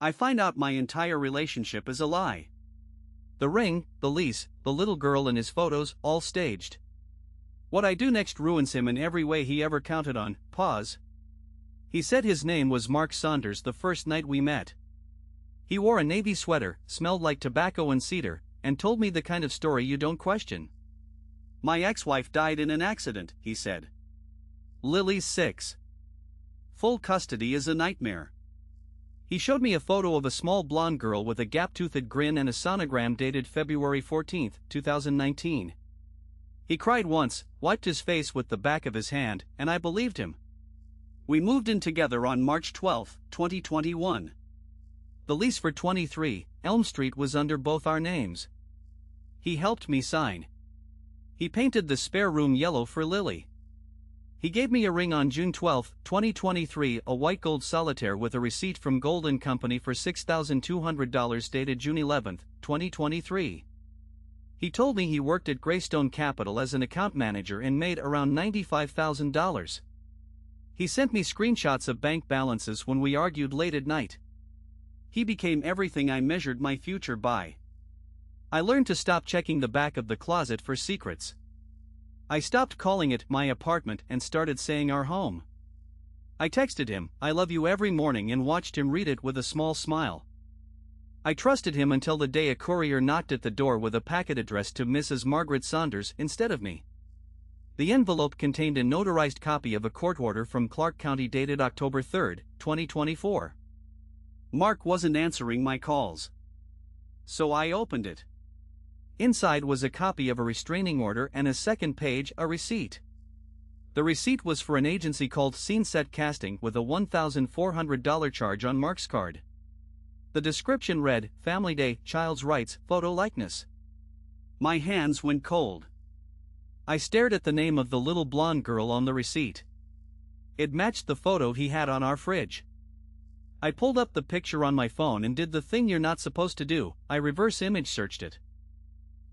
I find out my entire relationship is a lie. The ring, the lease, the little girl and his photos, all staged. What I do next ruins him in every way he ever counted on. Pause. He said his name was Mark Saunders the first night we met. He wore a navy sweater, smelled like tobacco and cedar, and told me the kind of story you don't question. My ex-wife died in an accident, he said. Lily's 6. Full custody is a nightmare. He showed me a photo of a small blonde girl with a gap-toothed grin and a sonogram dated February 14, 2019. He cried once, wiped his face with the back of his hand, and I believed him. We moved in together on March 12, 2021. The lease for 23 Elm Street was under both our names. He helped me sign. He painted the spare room yellow for Lily. He gave me a ring on June 12, 2023, a white gold solitaire with a receipt from Gold & Company for $6,200 dated June 11, 2023. He told me he worked at Greystone Capital as an account manager and made around $95,000. He sent me screenshots of bank balances when we argued late at night. He became everything I measured my future by. I learned to stop checking the back of the closet for secrets. I stopped calling it my apartment and started saying our home. I texted him, "I love you" every morning and watched him read it with a small smile. I trusted him until the day a courier knocked at the door with a packet addressed to Mrs. Margaret Saunders instead of me. The envelope contained a notarized copy of a court order from Clark County dated October 3, 2024. Mark wasn't answering my calls. So I opened it. Inside was a copy of a restraining order and a second page, a receipt. The receipt was for an agency called Scene Set Casting with a $1,400 charge on Mark's card. The description read, Family Day, Child's Rights, Photo Likeness. My hands went cold. I stared at the name of the little blonde girl on the receipt. It matched the photo he had on our fridge. I pulled up the picture on my phone and did the thing you're not supposed to do, I reverse image searched it.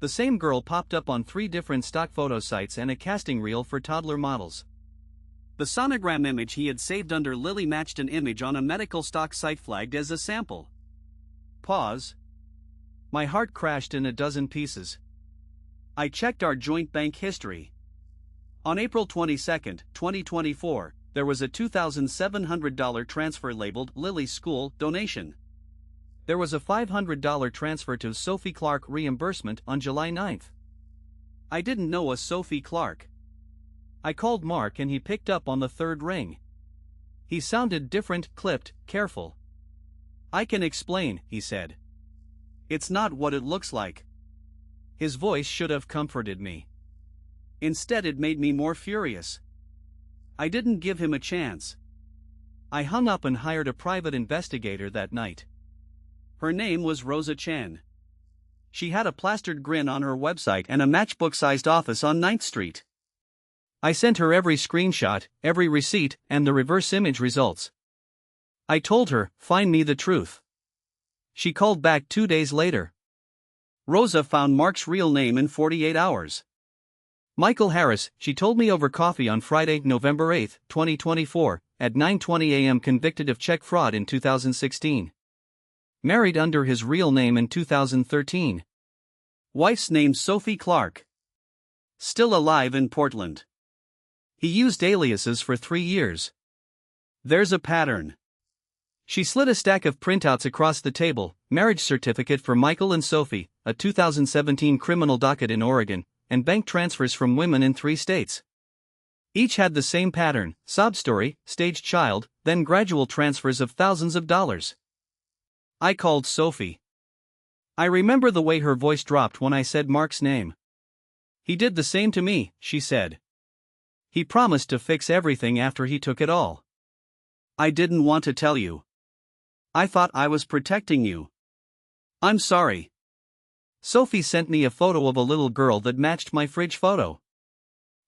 The same girl popped up on 3 different stock photo sites and a casting reel for toddler models. The sonogram image he had saved under Lily matched an image on a medical stock site flagged as a sample. Pause. My heart crashed in a dozen pieces. I checked our joint bank history. On April 22, 2024, there was a $2,700 transfer labeled Lily's School Donation. There was a $500 transfer to Sophie Clark reimbursement on July 9. I didn't know a Sophie Clark. I called Mark and he picked up on the third ring. He sounded different, clipped, careful. I can explain, he said. It's not what it looks like. His voice should have comforted me. Instead, it made me more furious. I didn't give him a chance. I hung up and hired a private investigator that night. Her name was Rosa Chen. She had a plastered grin on her website and a matchbook-sized office on 9th Street. I sent her every screenshot, every receipt, and the reverse image results. I told her, find me the truth. She called back 2 days later. Rosa found Mark's real name in 48 hours. Michael Harris, she told me over coffee on Friday, November 8, 2024, at 9:20 a.m. convicted of check fraud in 2016. Married under his real name in 2013. Wife's name Sophie Clark. Still alive in Portland. He used aliases for 3 years. There's a pattern. She slid a stack of printouts across the table, marriage certificate for Michael and Sophie, a 2017 criminal docket in Oregon, and bank transfers from women in 3 states. Each had the same pattern, sob story, staged child, then gradual transfers of thousands of dollars. I called Sophie. I remember the way her voice dropped when I said Mark's name. He did the same to me, she said. He promised to fix everything after he took it all. I didn't want to tell you. I thought I was protecting you. I'm sorry. Sophie sent me a photo of a little girl that matched my fridge photo.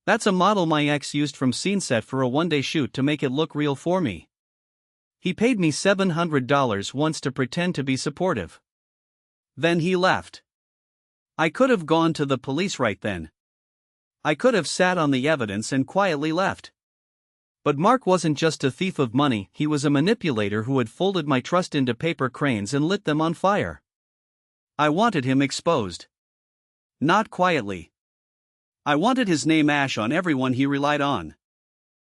That's a model my ex used from Scene Set for a one-day shoot to make it look real for me. He paid me $700 once to pretend to be supportive. Then he left. I could have gone to the police right then. I could have sat on the evidence and quietly left. But Mark wasn't just a thief of money, he was a manipulator who had folded my trust into paper cranes and lit them on fire. I wanted him exposed. Not quietly. I wanted his name ash on everyone he relied on.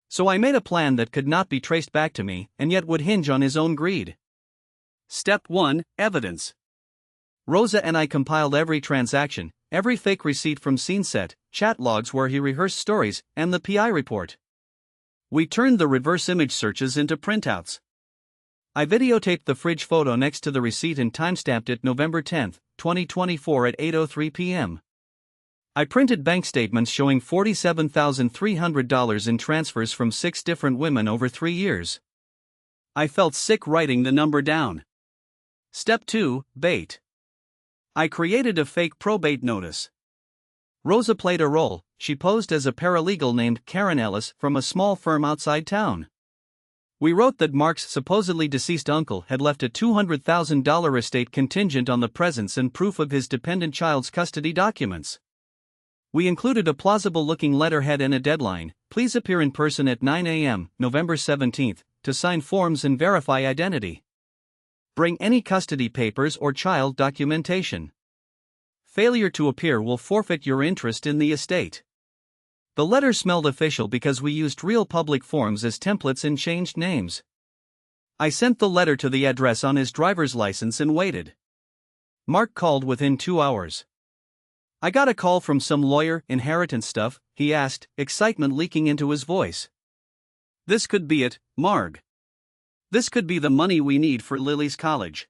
So I made a plan that could not be traced back to me, and yet would hinge on his own greed. Step 1: Evidence. Rosa and I compiled every transaction, every fake receipt from scene set, chat logs where he rehearsed stories, and the PI report. We turned the reverse image searches into printouts. I videotaped the fridge photo next to the receipt and timestamped it November 10, 2024 at 8:03 p.m. I printed bank statements showing $47,300 in transfers from 6 different women over 3 years. I felt sick writing the number down. Step 2: Bait. I created a fake probate notice. Rosa played a role. She posed as a paralegal named Karen Ellis from a small firm outside town. We wrote that Mark's supposedly deceased uncle had left a $200,000 estate contingent on the presence and proof of his dependent child's custody documents. We included a plausible-looking letterhead and a deadline: please appear in person at 9 a.m., November 17, to sign forms and verify identity. Bring any custody papers or child documentation. Failure to appear will forfeit your interest in the estate. The letter smelled official because we used real public forms as templates and changed names. I sent the letter to the address on his driver's license and waited. Mark called within 2 hours. I got a call from some lawyer, inheritance stuff, he asked, excitement leaking into his voice. This could be it, Marg. This could be the money we need for Lily's college.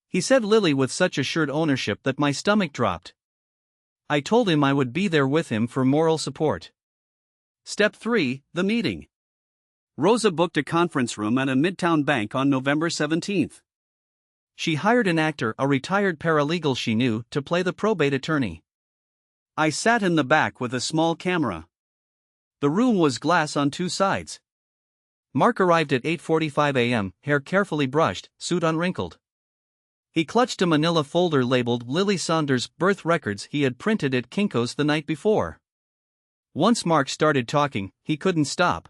He said Lily with such assured ownership that my stomach dropped. I told him I would be there with him for moral support. Step 3: The meeting. Rosa booked a conference room at a Midtown bank on November 17. She hired an actor, a retired paralegal she knew, to play the probate attorney. I sat in the back with a small camera. The room was glass on 2 sides. Mark arrived at 8:45 a.m., hair carefully brushed, suit unwrinkled. He clutched a manila folder labeled Lily Saunders' birth records he had printed at Kinko's the night before. Once Mark started talking, he couldn't stop.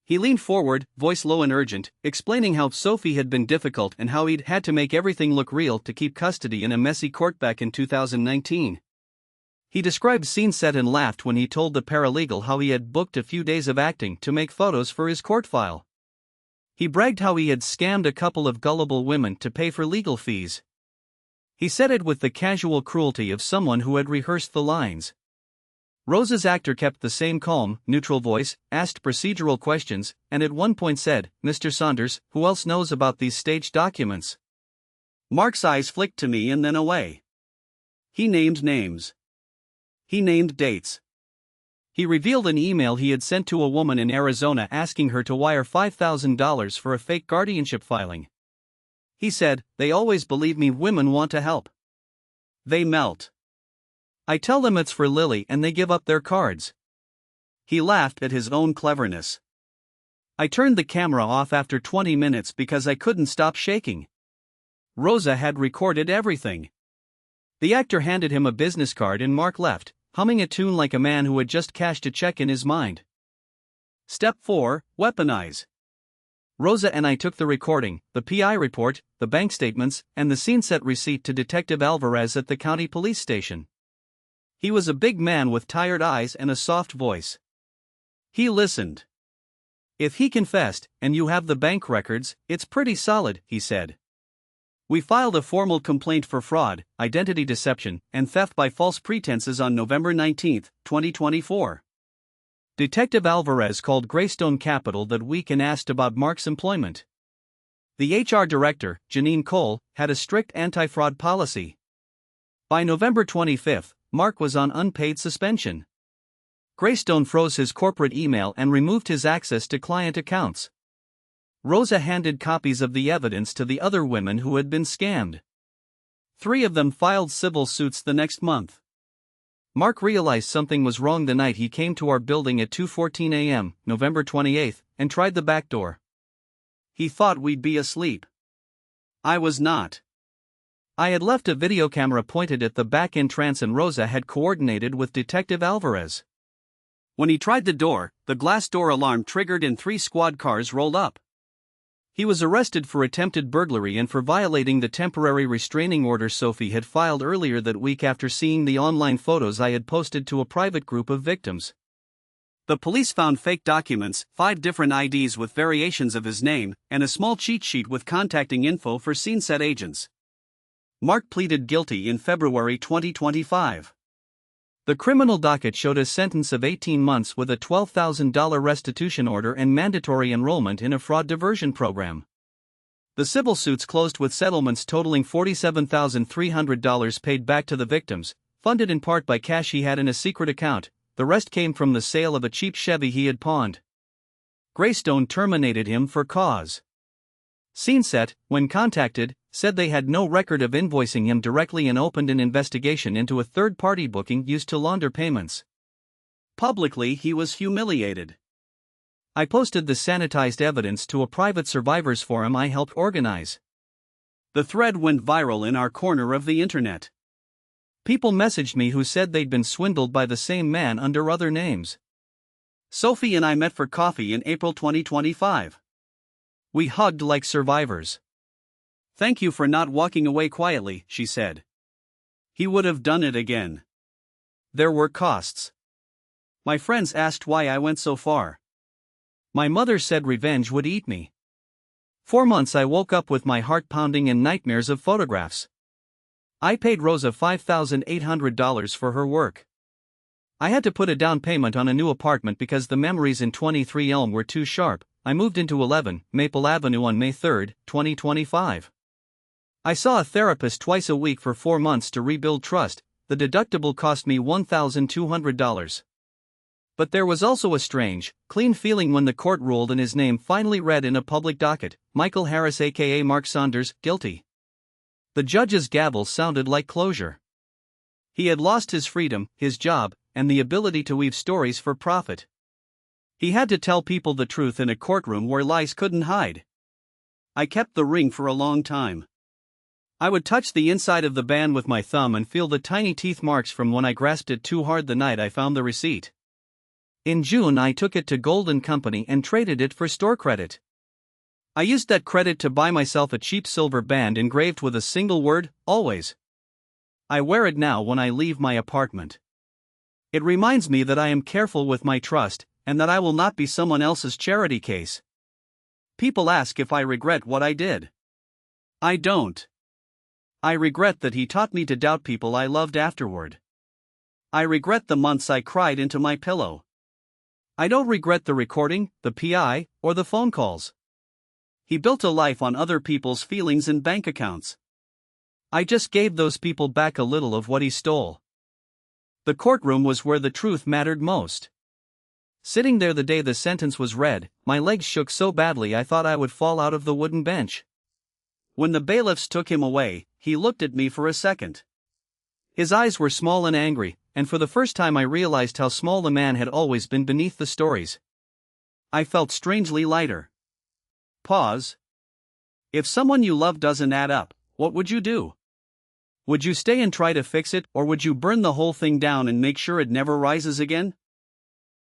He leaned forward, voice low and urgent, explaining how Sophie had been difficult and how he'd had to make everything look real to keep custody in a messy court back in 2019. He described scene set and laughed when he told the paralegal how he had booked a few days of acting to make photos for his court file. He bragged how he had scammed a couple of gullible women to pay for legal fees. He said it with the casual cruelty of someone who had rehearsed the lines. Rosa's actor kept the same calm, neutral voice, asked procedural questions, and at one point said, "Mr. Saunders, who else knows about these staged documents?" Mark's eyes flicked to me and then away. He named names. He named dates. He revealed an email he had sent to a woman in Arizona asking her to wire $5,000 for a fake guardianship filing. He said, "They always believe me, women want to help. They melt. I tell them it's for Lily and they give up their cards." He laughed at his own cleverness. I turned the camera off after 20 minutes because I couldn't stop shaking. Rosa had recorded everything. The actor handed him a business card and Mark left, humming a tune like a man who had just cashed a check in his mind. Step 4: Weaponize. Rosa and I took the recording, the PI report, the bank statements, and the scene set receipt to Detective Alvarez at the county police station. He was a big man with tired eyes and a soft voice. He listened. "If he confessed, and you have the bank records, it's pretty solid," he said. We filed a formal complaint for fraud, identity deception, and theft by false pretenses on November 19, 2024. Detective Alvarez called Greystone Capital that week and asked about Mark's employment. The HR director, Janine Cole, had a strict anti-fraud policy. By November 25, Mark was on unpaid suspension. Greystone froze his corporate email and removed his access to client accounts. Rosa handed copies of the evidence to the other women who had been scammed. 3 of them filed civil suits the next month. Mark realized something was wrong the night he came to our building at 2:14 a.m., November 28, and tried the back door. He thought we'd be asleep. I was not. I had left a video camera pointed at the back entrance and Rosa had coordinated with Detective Alvarez. When he tried the door, the glass door alarm triggered and 3 squad cars rolled up. He was arrested for attempted burglary and for violating the temporary restraining order Sophie had filed earlier that week after seeing the online photos I had posted to a private group of victims. The police found fake documents, 5 different IDs with variations of his name, and a small cheat sheet with contacting info for scene set agents. Mark pleaded guilty in February 2025. The criminal docket showed a sentence of 18 months with a $12,000 restitution order and mandatory enrollment in a fraud diversion program. The civil suits closed with settlements totaling $47,300 paid back to the victims, funded in part by cash he had in a secret account. The rest came from the sale of a cheap Chevy he had pawned. Greystone terminated him for cause. SceneSet, when contacted, said they had no record of invoicing him directly and opened an investigation into a third-party booking used to launder payments. Publicly, he was humiliated. I posted the sanitized evidence to a private survivors forum I helped organize. The thread went viral in our corner of the internet. People messaged me who said they'd been swindled by the same man under other names. Sophie and I met for coffee in April 2025. We hugged like survivors. "Thank you for not walking away quietly," she said. He would have done it again. There were costs. My friends asked why I went so far. My mother said revenge would eat me. 4 months I woke up with my heart pounding and nightmares of photographs. I paid Rosa $5,800 for her work. I had to put a down payment on a new apartment because the memories in 23 Elm were too sharp. I moved into 11 Maple Avenue on May 3, 2025. I saw a therapist twice a week for 4 months to rebuild trust. The deductible cost me $1,200. But there was also a strange, clean feeling when the court ruled and his name finally read in a public docket: Michael Harris aka Mark Saunders, guilty. The judge's gavel sounded like closure. He had lost his freedom, his job, and the ability to weave stories for profit. He had to tell people the truth in a courtroom where lies couldn't hide. I kept the ring for a long time. I would touch the inside of the band with my thumb and feel the tiny teeth marks from when I grasped it too hard the night I found the receipt. In June I took it to Gold & Company and traded it for store credit. I used that credit to buy myself a cheap silver band engraved with a single word: always. I wear it now when I leave my apartment. It reminds me that I am careful with my trust, and that I will not be someone else's charity case. People ask if I regret what I did. I don't. I regret that he taught me to doubt people I loved afterward. I regret the months I cried into my pillow. I don't regret the recording, the PI, or the phone calls. He built a life on other people's feelings and bank accounts. I just gave those people back a little of what he stole. The courtroom was where the truth mattered most. Sitting there the day the sentence was read, my legs shook so badly I thought I would fall out of the wooden bench. When the bailiffs took him away, he looked at me for a second. His eyes were small and angry, and for the first time I realized how small the man had always been beneath the stories. I felt strangely lighter. Pause. If someone you love doesn't add up, what would you do? Would you stay and try to fix it, or would you burn the whole thing down and make sure it never rises again?